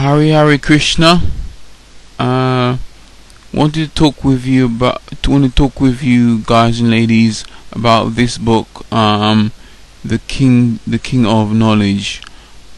Hare Krishna. Wanted to talk with you guys and ladies about this book, the King of Knowledge.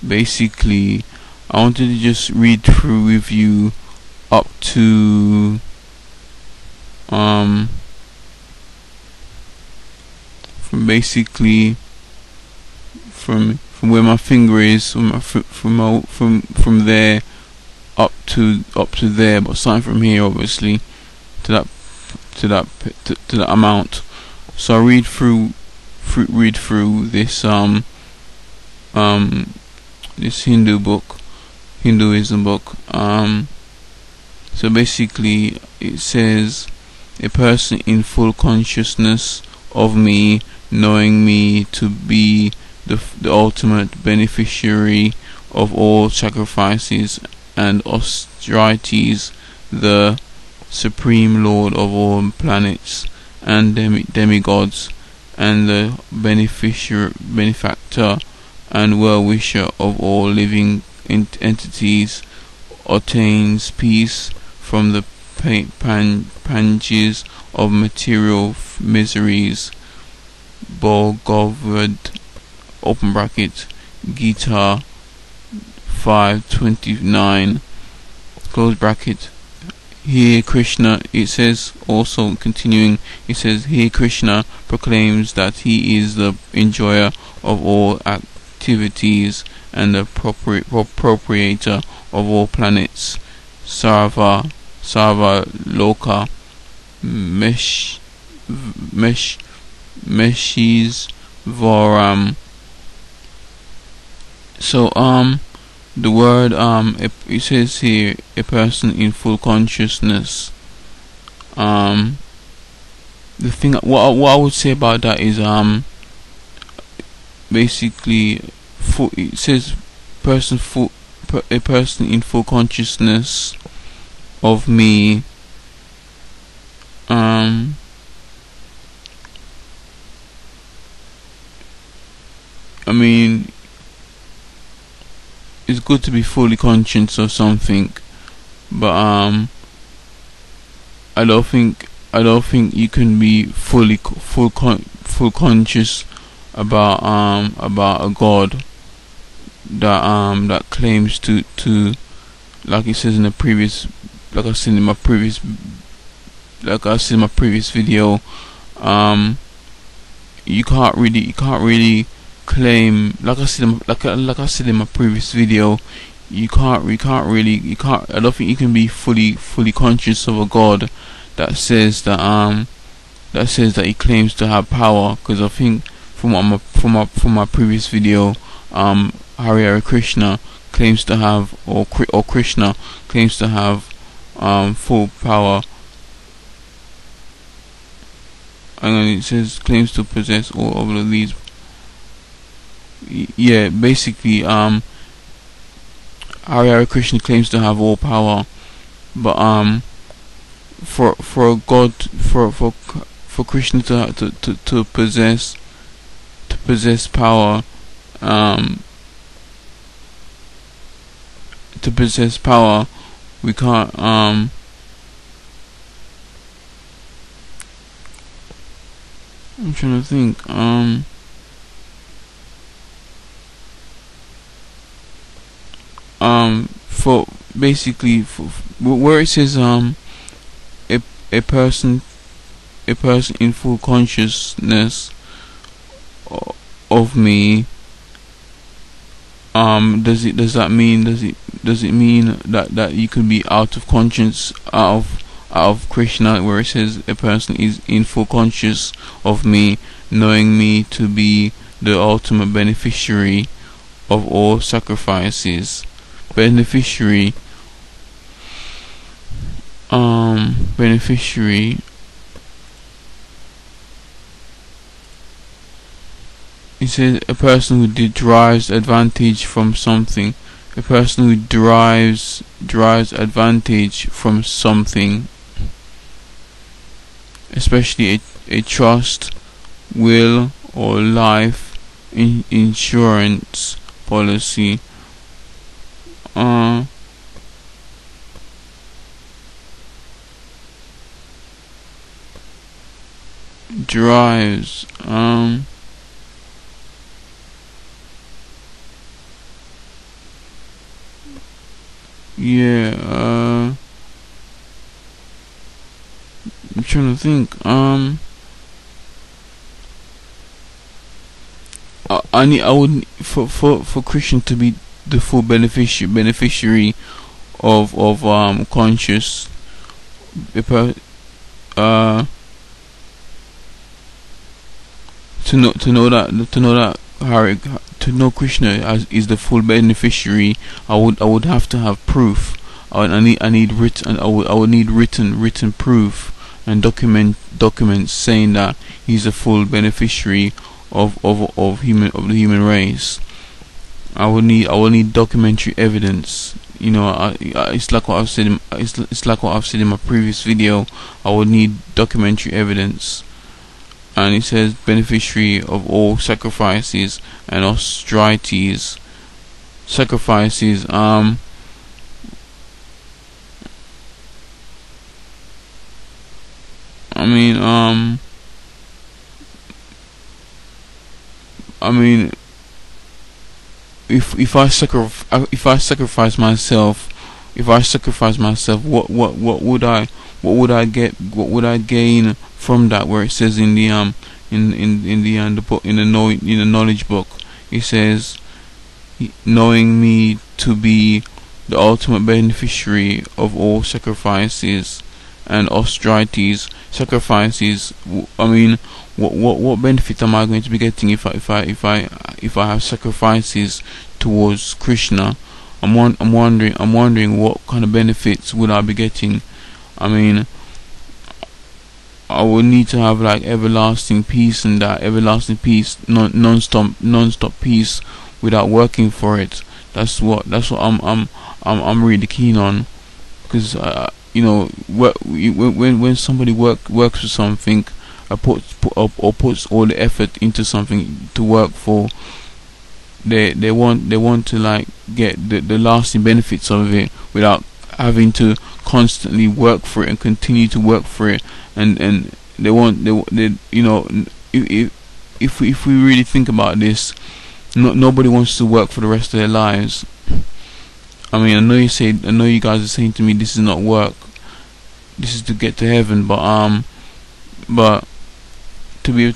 Basically, I wanted to just read through with you up to from basically from where my finger is, from there up to there, but starting from here, obviously, to that amount. So I read through this this Hinduism book. So basically, it says, a person in full consciousness of me, knowing me to be the ultimate beneficiary of all sacrifices and austerities, the supreme lord of all planets and demigods, and the benefactor and well-wisher of all living entities, attains peace from the panges of material miseries. Bhagavad open bracket Gita 5:29 close bracket. Here Krishna, it says, also continuing, it says, here Krishna proclaims that he is the enjoyer of all activities and the proprietor of all planets. Sarva Loka Meshis Varam. So the word it says here, a person in full consciousness. The thing, what I would say about that is basically it says a person in full consciousness of me. I mean, it's good to be fully conscious of something, but I don't think you can be full conscious about a God that claims to, like it says in the previous, like I said in my previous video, you can't really claim, like I said in my previous video, I don't think you can be fully conscious of a God that says that he claims to have power, because I think from my previous video, Hare Krishna claims to have, or Krishna claims to have full power, and then it says claims to possess all of these. Yeah, basically, Hare Krishna claims to have all power, but for a God, for Krishna to possess power, we can't. I'm trying to think. For basically, where it says a person in full consciousness of me, does it mean that you can be out of conscience, out of Krishna, where it says a person is in full conscious of me, knowing me to be the ultimate beneficiary of all sacrifices? Beneficiary. It says a person who derives advantage from something. A person who derives advantage from something, especially a trust, will, or life insurance policy. derives. Yeah. I'm trying to think. I would, for Christian to be the full beneficiary of conscious, uh to know that Hari, to know Krishna as is the full beneficiary. I would have to have proof. I need written. I would need written proof and documents saying that he's a full beneficiary of the human race. I will need documentary evidence. It's like what I've said. It's like what I've said in my previous video. I would need documentary evidence. And it says beneficiary of all sacrifices and austerities. Sacrifices. I mean, if I sacrifice myself, what would I get? What would I gain from that? Where it says in the the book, in the knowledge book, it says, knowing me to be the ultimate beneficiary of all sacrifices and austerities. Sacrifices. What benefit am I going to be getting if I have sacrifices towards Krishna? I'm wondering what kind of benefits would I be getting. I would need to have like everlasting peace, and that everlasting peace, non-stop peace, without working for it. That's what I'm really keen on, because when somebody works for something, puts all the effort into something to work for, they want to like get the lasting benefits of it without having to constantly work for it and continue to work for it. And if we really think about this, nobody wants to work for the rest of their lives. I know you guys are saying to me, this is not work, this is to get to heaven, but to be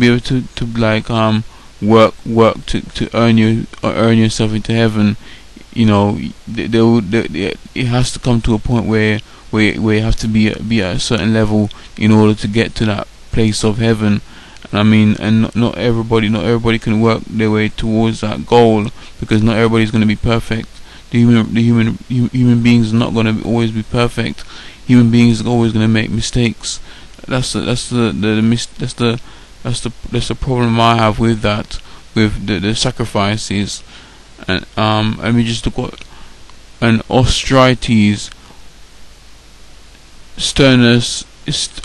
able to like work to earn yourself into heaven, it has to come to a point where you have to be at a certain level in order to get to that place of heaven. And not everybody can work their way towards that goal, because not everybody's going to be perfect. The human beings are not going to always be perfect. Human beings are always going to make mistakes. That's the problem I have with that, with the sacrifices. And let me just look at and austerities.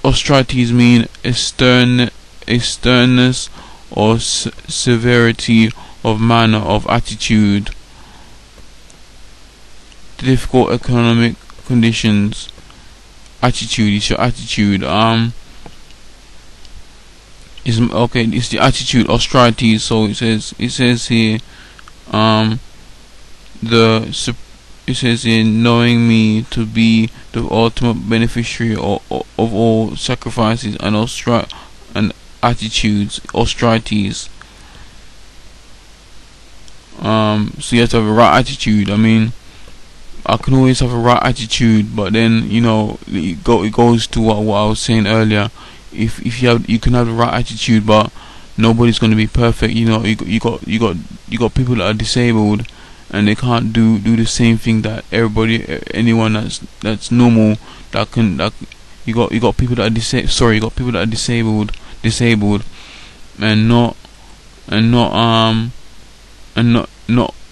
Austerities mean a sternness or severity of manner, of attitude. Difficult economic conditions. Attitude is your attitude. It's the attitude. Austerities. So it says here, it says in knowing me to be the ultimate beneficiary of all sacrifices and attitudes, austerities. So you have to have a right attitude. I can always have a right attitude, but then it goes to what I was saying earlier. If you can have the right attitude, but nobody's going to be perfect. You got people that are disabled, and they can't do the same thing that anyone that's normal you got people that are disabled, and not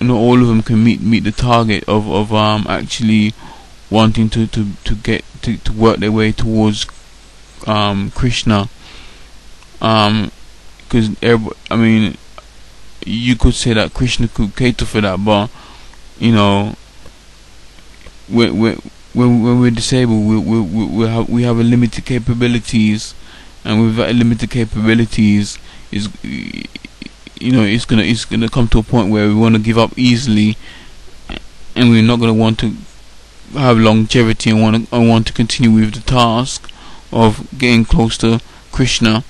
all of them can meet the target of actually wanting to get to work their way towards Krishna. Because you could say that Krishna could cater for that, but when we're disabled, we have a limited capabilities, and with that limited capabilities, is it's gonna come to a point where we want to give up easily, and we're not gonna want to have longevity and want to continue with the task of getting close to Krishna.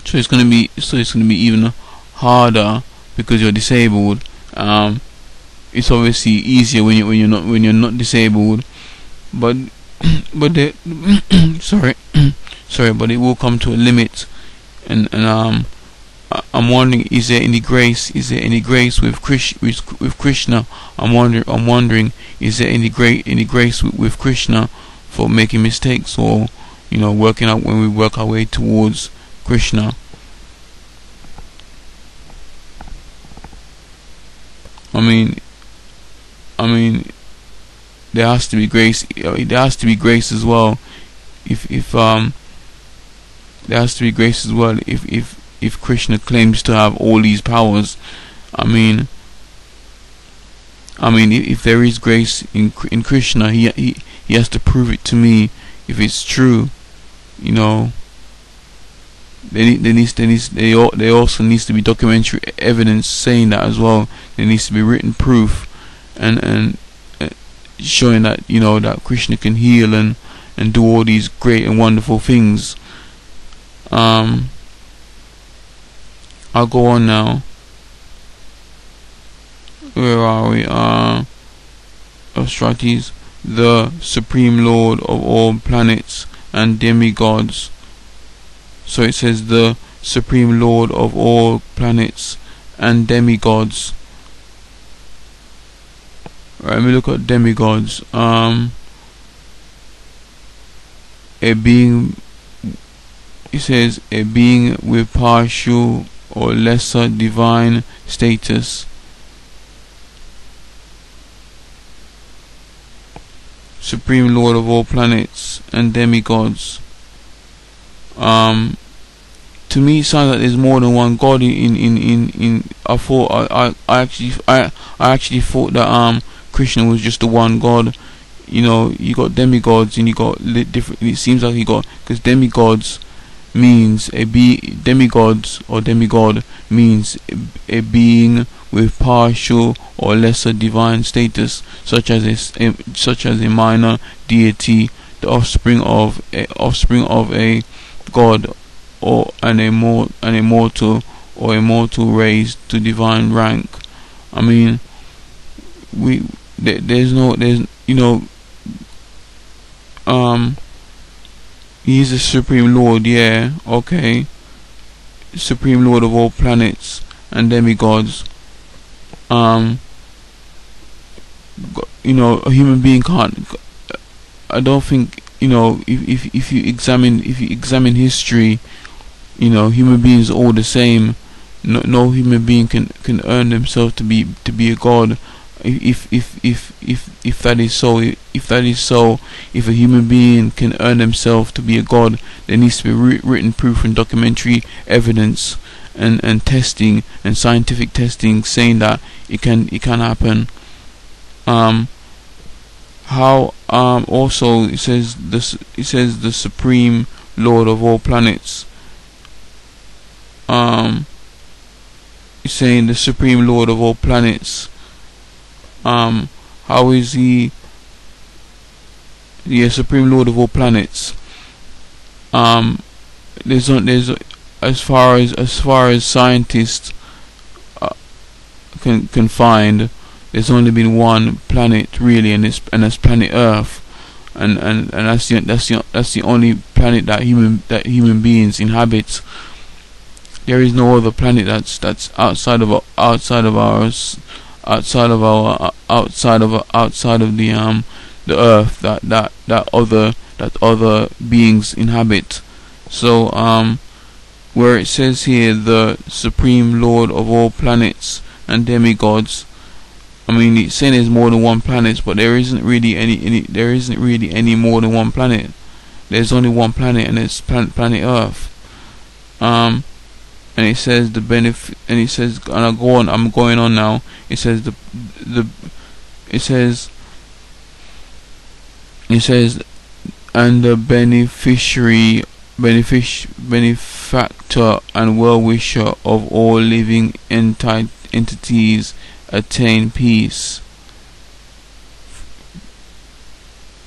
So it's gonna be even harder because you're disabled. It's obviously easier when you're not disabled, but but it will come to a limit, and I'm wondering, is there any grace with Krishna? I'm wondering, is there any grace with Krishna for making mistakes, or working out when we work our way towards Krishna? I mean, there has to be grace. There has to be grace as well. If there has to be grace as well. If Krishna claims to have all these powers, I mean, if there is grace in Krishna, he has to prove it to me. If it's true, there also needs to be documentary evidence saying that as well. There needs to be written proof, and showing that that Krishna can heal and do all these great and wonderful things. I'll go on now. Where are we? Astrates, the Supreme Lord of all planets and demigods. So it says the Supreme Lord of all planets and demigods. Right, let me look at demigods. A being, it says, a being with partial or lesser divine status. Supreme Lord of all planets and demigods. To me, it sounds like there's more than one God in I actually thought that Krishna was just the one God. You got demigods and you got different. It seems like because demigods means demigods or demigod means a being with partial or lesser divine status, such as a minor deity, the offspring of a god, or an immortal raised to divine rank. I mean, he's a Supreme Lord, yeah, okay, Supreme Lord of all planets and demigods. A human being can't. I don't think, if you examine history, human beings are all the same. No human being can earn themselves to be a god. If that is so, if a human being can earn themselves to be a god, there needs to be written proof and documentary evidence and testing and scientific testing saying that it can happen. Also it says the Supreme Lord of all planets. It's saying the Supreme Lord of all planets. How is he? Yeah, Supreme Lord of all planets. There's as far as scientists can find, there's only been one planet really, and that's planet Earth, and that's the only planet that human beings inhabit. There is no other planet that's outside of the Earth that other beings inhabit. So where it says here the Supreme Lord of all planets and demigods, I mean, it's saying there's more than one planet, but there isn't really any more than one planet. There's only one planet, and it's planet Earth. and it says the benefit, and it says, and I'm going on now. It says it says and the benefactor and well-wisher of all living entities attain peace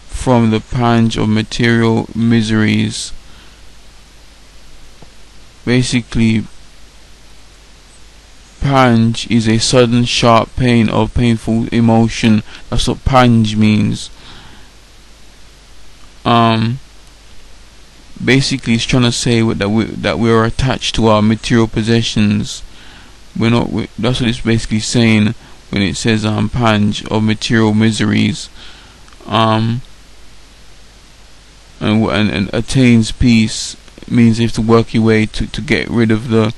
from the pange of material miseries. Basically, pange is a sudden sharp pain or painful emotion. That's what pange means. Basically it's trying to say that we are attached to our material possessions. That's what it's basically saying when it says pange of material miseries. And attains peace means you have to work your way to get rid of the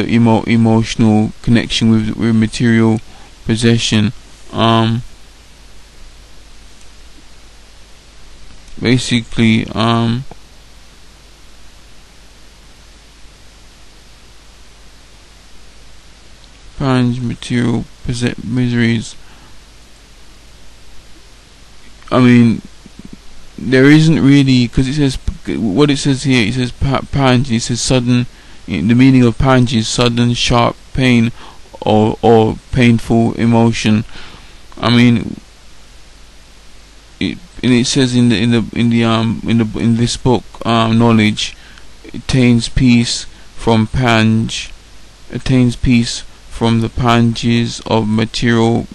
emotional connection with material possession. Basically, pange material miseries. I mean, there isn't really, because it says what it says here. It says pange. It says sudden. The meaning of pange is sudden, sharp pain or painful emotion. I mean, and it says in this book, knowledge attains peace from pange, attains peace from the panges of material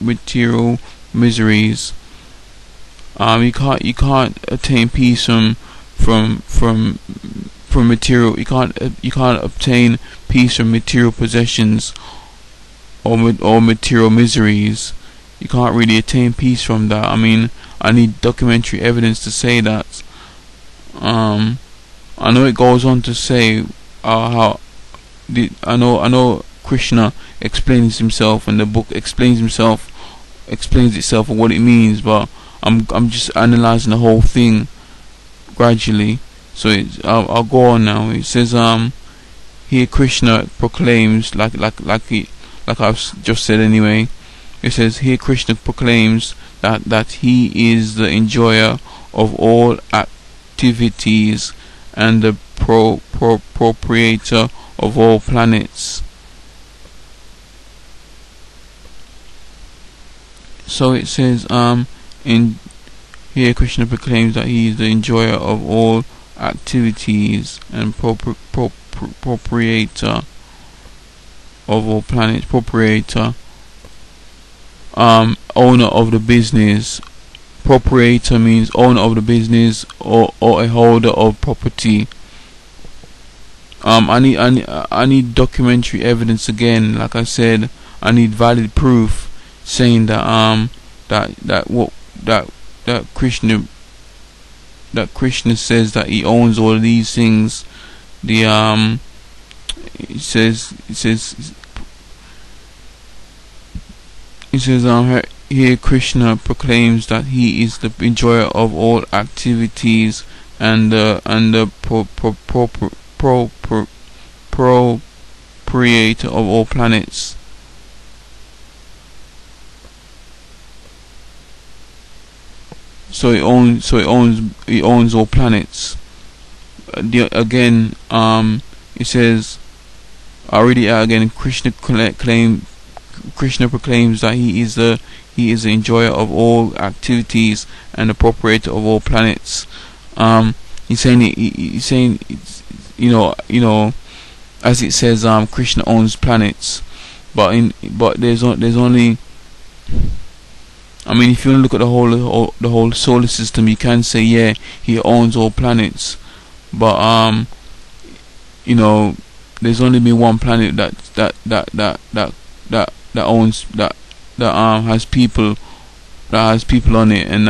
miseries. You can't attain peace from material. You can't obtain peace from material possessions or material miseries. You can't really attain peace from that. I mean, I need documentary evidence to say that. I know it goes on to say I know Krishna explains himself, and the book explains itself of what it means, but I'm just analyzing the whole thing gradually. So I'll go on now. It says here Krishna proclaims, like I've just said anyway. It says here Krishna proclaims that he is the enjoyer of all activities and the proprietor of all planets. So it says in here Krishna proclaims that he is the enjoyer of all activities and proprietor of all planets, owner of the business. Proprietor means owner of the business or a holder of property. I need documentary evidence again. Like I said, I need valid proof saying that Krishna says that he owns all of these things. It says here Krishna proclaims that he is the enjoyer of all activities and the proprietor of all planets. So he owns all planets. Again, it says, I'll read it out again. Krishna proclaims that he is the enjoyer of all activities and the proprietor of all planets. He's saying, you know, as it says, Krishna owns planets, but there's only. I mean, if you want to look at the whole solar system, you can say, yeah, he owns all planets, but you know, there's only been one planet that owns has people on it, and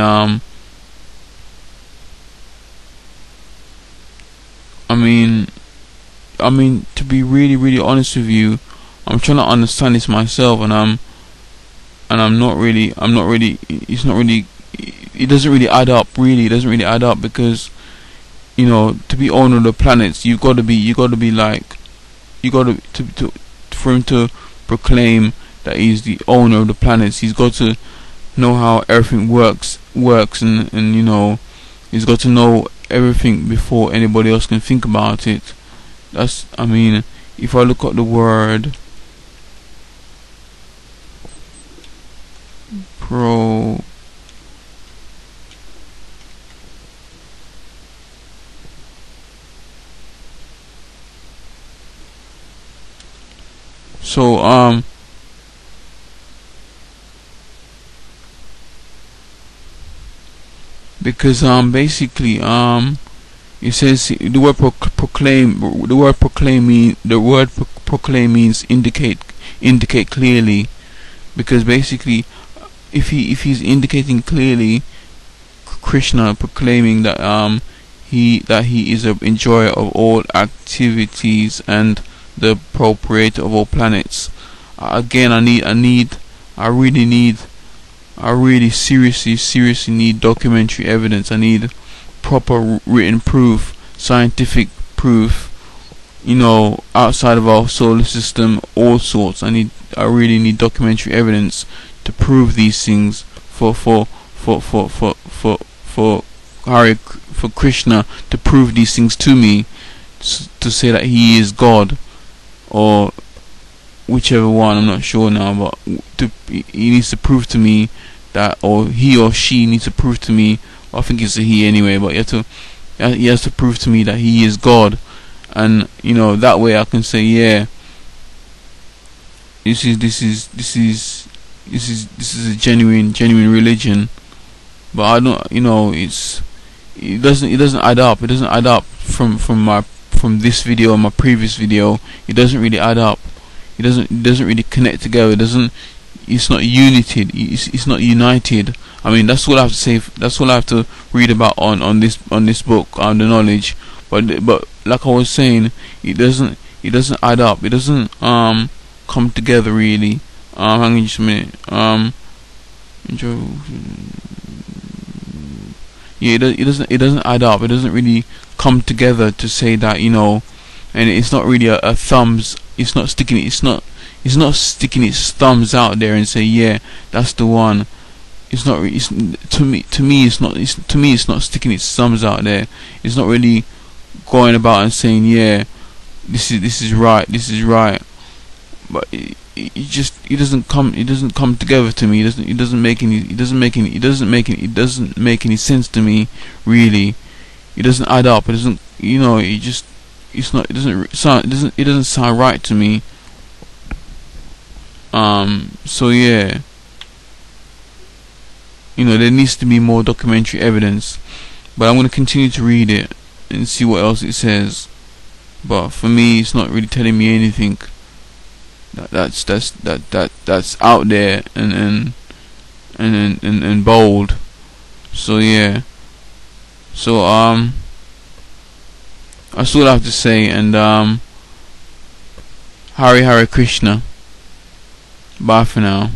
I mean, to be really honest with you, I'm trying to understand this myself, and I'm not really, it doesn't really add up, really. It doesn't really add up, because you know, to be owner of the planets, you got to be like, you got to for him to proclaim that he's the owner of the planets, he's got to know how everything works, and you know, he's got to know everything before anybody else can think about it. That's, I mean, if I look at the word pro, so because basically it says the word proclaim, proclaim means indicate clearly, because basically if he's indicating clearly, Krishna proclaiming that he is an enjoyer of all activities and the proprietor of all planets. Again, I really seriously need documentary evidence. I need proper written proof, scientific proof, you know, outside of our solar system, all sorts. I really need documentary evidence to prove these things for Krishna to prove these things to me, to say that he is God, or whichever one, I'm not sure now, but he needs to prove to me that, or he or she needs to prove to me, I think it's a he anyway, but he has to prove to me that he is God, and you know, that way I can say, yeah, this is a genuine religion. But I don't, you know, it doesn't add up. It doesn't add up from this video and my previous video. It doesn't really add up. It doesn't really connect together. It's not united. It's not united. I mean, that's all I have to say. That's all I have to read about on this book, on the knowledge. But like I was saying, it doesn't add up. It doesn't come together really. Hang on just a minute. Yeah, it doesn't add up. It doesn't really come together to say that, you know, and it's not really a thumbs. It's not sticking its thumbs out there and say, yeah, that's the one. It's not. To me, it's not sticking its thumbs out there. It's not really going about and saying, yeah, this is right. But it doesn't come together to me. It doesn't make any sense to me, really. It doesn't add up. It doesn't, you know, it doesn't sound right to me. So yeah, you know, there needs to be more documentary evidence, but I'm going to continue to read it and see what else it says. But for me, it's not really telling me anything that's out there and bold. So yeah, so that's all I have to say. And Hare Krishna. Bye for now.